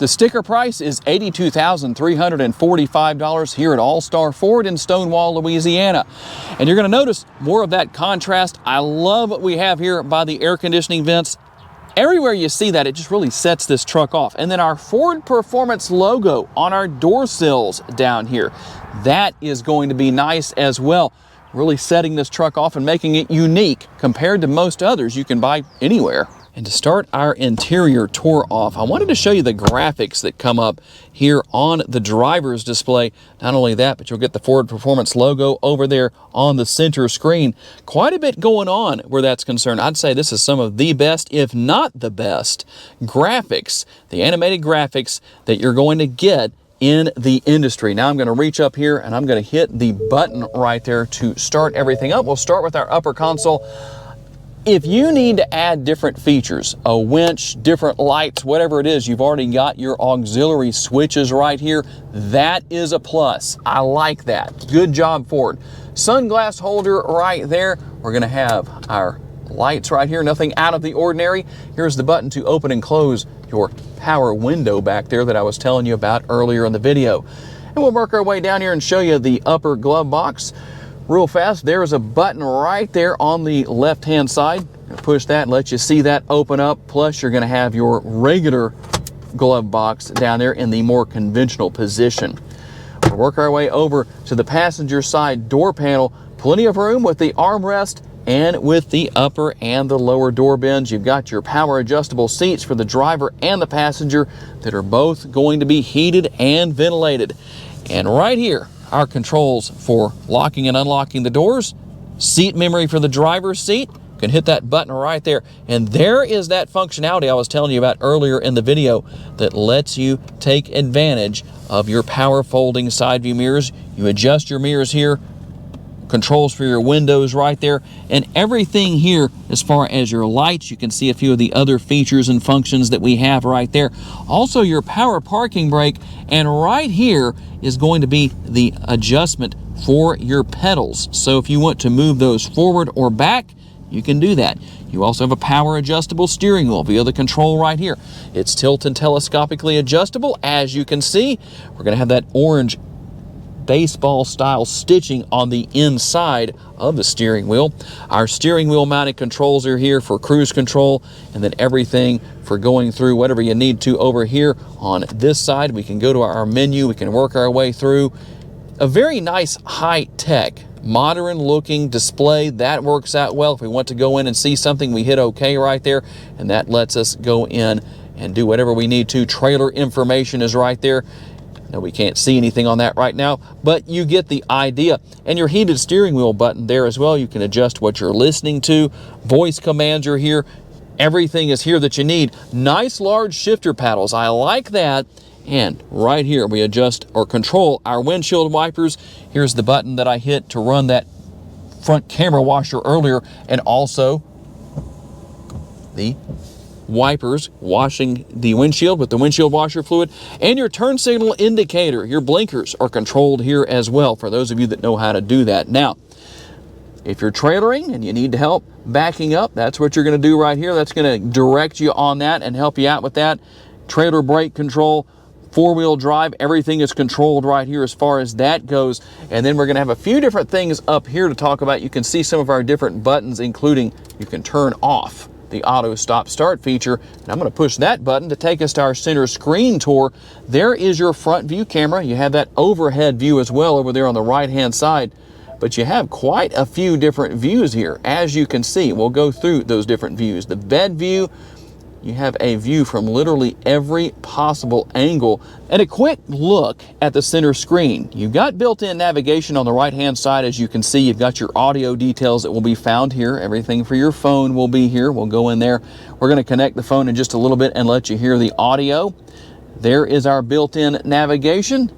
The sticker price is $82,345 here at All-Star Ford in Stonewall, Louisiana. And you're going to notice more of that contrast. I love what we have here by the air conditioning vents. Everywhere you see that, it just really sets this truck off. And then our Ford Performance logo on our door sills down here. That is going to be nice as well. Really setting this truck off and making it unique compared to most others you can buy anywhere. And to start our interior tour off, I wanted to show you the graphics that come up here on the driver's display. Not only that, but you'll get the Ford Performance logo over there on the center screen. Quite a bit going on where that's concerned. I'd say this is some of the best, if not the best, graphics, the animated graphics that you're going to get in the industry. Now I'm going to reach up here and I'm going to hit the button right there to start everything up. We'll start with our upper console. If you need to add different features, a winch, different lights, whatever it is, you've already got your auxiliary switches right here. That is a plus. I like that. Good job, Ford. Sunglass holder right there. We're going to have our lights right here, nothing out of the ordinary. Here's the button to open and close your power window back there that I was telling you about earlier in the video. And we'll work our way down here and show you the upper glove box. Real fast, there's a button right there on the left-hand side. Push that and let you see that open up. Plus, you're going to have your regular glove box down there in the more conventional position. We'll work our way over to the passenger side door panel. Plenty of room with the armrest and with the upper and the lower door bins. You've got your power adjustable seats for the driver and the passenger that are both going to be heated and ventilated. And right here, our controls for locking and unlocking the doors, seat memory for the driver's seat. You can hit that button right there. And there is that functionality I was telling you about earlier in the video that lets you take advantage of your power folding side view mirrors. You adjust your mirrors here, controls for your windows right there, and everything here as far as your lights. You can see a few of the other features and functions that we have right there. Also your power parking brake, and right here is going to be the adjustment for your pedals. So if you want to move those forward or back, you can do that. You also have a power adjustable steering wheel via the control right here. It's tilt and telescopically adjustable. As you can see, we're going to have that orange baseball style stitching on the inside of the steering wheel. Our steering wheel mounted controls are here for cruise control, and then everything for going through whatever you need to over here on this side. We can go to our menu, we can work our way through. A very nice high-tech, modern looking display. That works out well. If we want to go in and see something, we hit OK right there, and that lets us go in and do whatever we need to. Trailer information is right there. No, we can't see anything on that right now, but you get the idea. And your heated steering wheel button there as well. You can adjust what you're listening to. Voice commands are here. Everything is here that you need. Nice large shifter paddles. I like that. And right here we adjust or control our windshield wipers. Here's the button that I hit to run that front camera washer earlier, and also the wipers washing the windshield with the windshield washer fluid, and your turn signal indicator. Your blinkers are controlled here as well for those of you that know how to do that. Now, if you're trailering and you need help backing up, that's what you're going to do right here. That's going to direct you on that and help you out with that. Trailer brake control, four-wheel drive, everything is controlled right here as far as that goes. And then we're going to have a few different things up here to talk about. You can see some of our different buttons, including you can turn off the auto stop start feature, and I'm going to push that button to take us to our center screen tour. There is your front view camera. You have that overhead view as well over there on the right hand side, but you have quite a few different views here. As you can see, we'll go through those different views. The bed view, you have a view from literally every possible angle. And a quick look at the center screen. You've got built-in navigation on the right-hand side. As you can see, you've got your audio details that will be found here. Everything for your phone will be here. We'll go in there. We're going to connect the phone in just a little bit and let you hear the audio. There is our built-in navigation.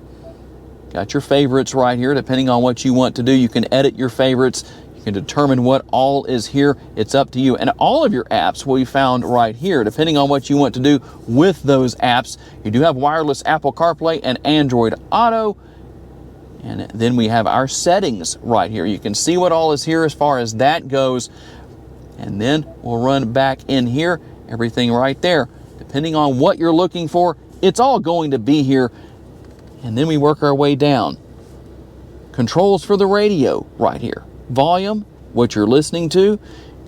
Got your favorites right here. Depending on what you want to do, you can edit your favorites. You can determine what all is here. It's up to you. And all of your apps will be found right here, depending on what you want to do with those apps. You do have wireless Apple CarPlay and Android Auto. And then we have our settings right here. You can see what all is here as far as that goes. And then we'll run back in here. Everything right there. Depending on what you're looking for, It's all going to be here. And then we work our way down. Controls for the radio right here. Volume, what you're listening to. You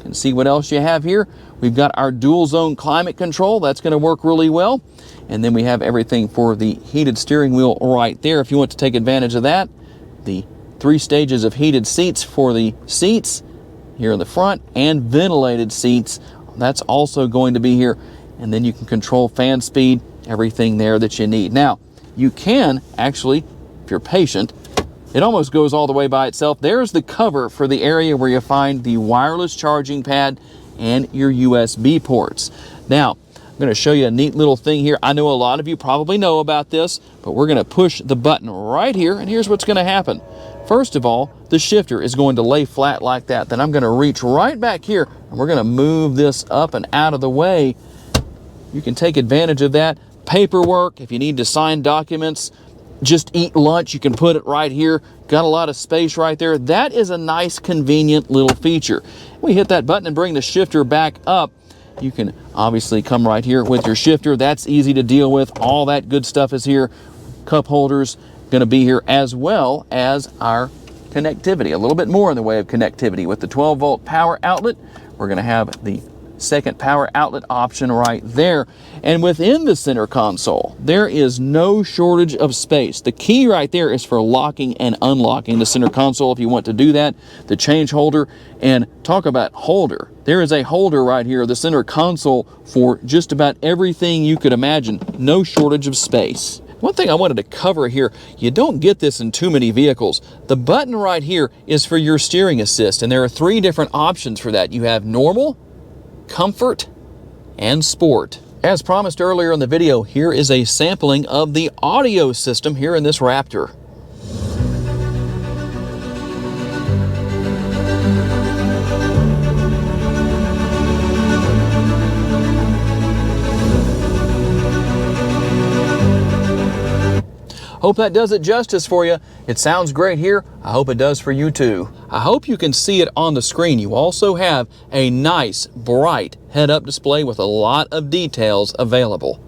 can see what else you have here. We've got our dual zone climate control. That's going to work really well. And then we have everything for the heated steering wheel right there if you want to take advantage of that. The 3 stages of heated seats for the seats here in the front, and ventilated seats. That's also going to be here. And then you can control fan speed, everything there that you need. Now, you can actually, if you're patient, it almost goes all the way by itself. There's the cover for the area where you find the wireless charging pad and your USB ports. Now, I'm going to show you a neat little thing here. I know a lot of you probably know about this, but we're going to push the button right here, and here's what's going to happen. First of all, the shifter is going to lay flat like that. Then I'm going to reach right back here, and we're going to move this up and out of the way. You can take advantage of that. Paperwork, if you need to sign documents, just eat lunch, you can put it right here. Got a lot of space right there. That is a nice, convenient little feature. We hit that button and bring the shifter back up. You can obviously come right here with your shifter. That's easy to deal with. All that good stuff is here. Cup holders going to be here, as well as our connectivity. A little bit more in the way of connectivity. With the 12-volt power outlet, we're going to have the second power outlet option right there. And within the center console, there is no shortage of space. The key right there is for locking and unlocking the center console if you want to do that. The change holder, and talk about holder. There is a holder right here, the center console, for just about everything you could imagine. No shortage of space. One thing I wanted to cover here, you don't get this in too many vehicles. The button right here is for your steering assist, and there are 3 different options for that. You have normal, comfort, and sport. As promised earlier in the video, here is a sampling of the audio system here in this Raptor. Hope that does it justice for you. It sounds great here. I hope it does for you too. I hope you can see it on the screen. You also have a nice, bright head-up display with a lot of details available.